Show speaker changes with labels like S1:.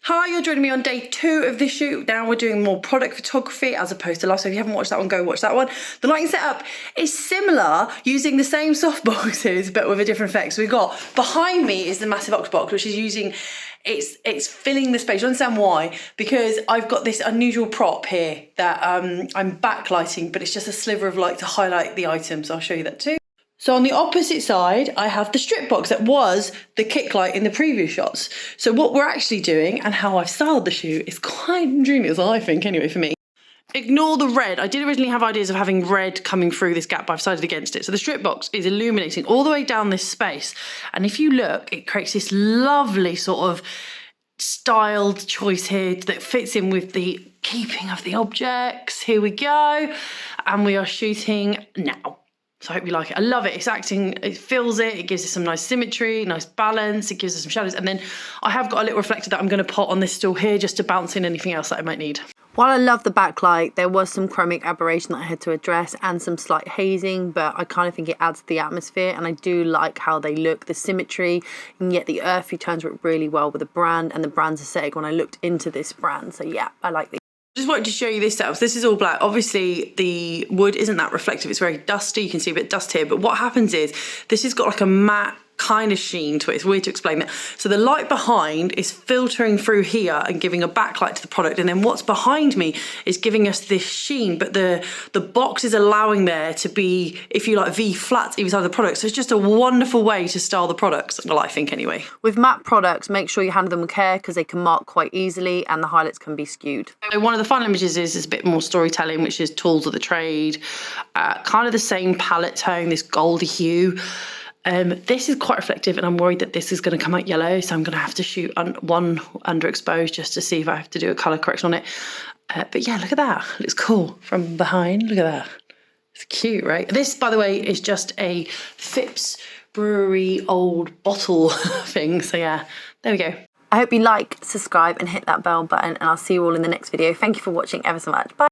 S1: Hi, you're joining me on day 2 of this shoot. Now we're doing more product photography as opposed to last. So if you haven't watched that one, go watch that one. The lighting setup is similar, using the same soft boxes, but with a different effect. So we've got, behind me is the massive ox box, which is using, it's filling the space. You understand why? Because I've got this unusual prop here that I'm backlighting, but it's just a sliver of light to highlight the items. I'll show you that too. So on the opposite side, I have the strip box that was the kick light in the previous shots. So what we're actually doing and how I've styled the shoot is quite ingenious, I think, anyway, for me. Ignore the red. I did originally have ideas of having red coming through this gap, but I've decided against it. So the strip box is illuminating all the way down this space. And if you look, it creates this lovely sort of styled choice here that fits in with the keeping of the objects. Here we go. And we are shooting now. So I hope you like it. I love it. It's acting, it fills it. It gives it some nice symmetry, nice balance. It gives it some shadows. And then I have got a little reflector that I'm going to put on this stool here just to bounce in anything else that I might need.
S2: While I love the backlight, there was some chromic aberration that I had to address and some slight hazing, but I kind of think it adds to the atmosphere, and I do like how they look, the symmetry, and yet the earthy tones work really well with the brand and the brand's aesthetic when I looked into this brand. So yeah, I like these.
S1: Just wanted to show you this setup. So this is all black. Obviously the wood isn't that reflective. It's very dusty. You can see a bit of dust here. But what happens is this has got like a matte kind of sheen to it. It's weird to explain that. So the light behind is filtering through here and giving a backlight to the product. And then what's behind me is giving us this sheen. But the box is allowing there to be, if you like, V-flat either side of the product. So it's just a wonderful way to style the products. Well, I think anyway.
S2: With matte products, make sure you handle them with care because they can mark quite easily and the highlights can be skewed.
S1: So one of the final images is a bit more storytelling, which is tools of the trade. Kind of the same palette tone, this goldy hue. This is quite reflective and I'm worried that this is going to come out yellow, so I'm going to have to shoot one underexposed just to see if I have to do a colour correction on it. But yeah, look at that. It looks cool from behind. Look at that. It's cute, right? This, by the way, is just a Phipps Brewery old bottle thing. So yeah, there we go.
S2: I hope you like, subscribe and hit that bell button, and I'll see you all in the next video. Thank you for watching ever so much. Bye.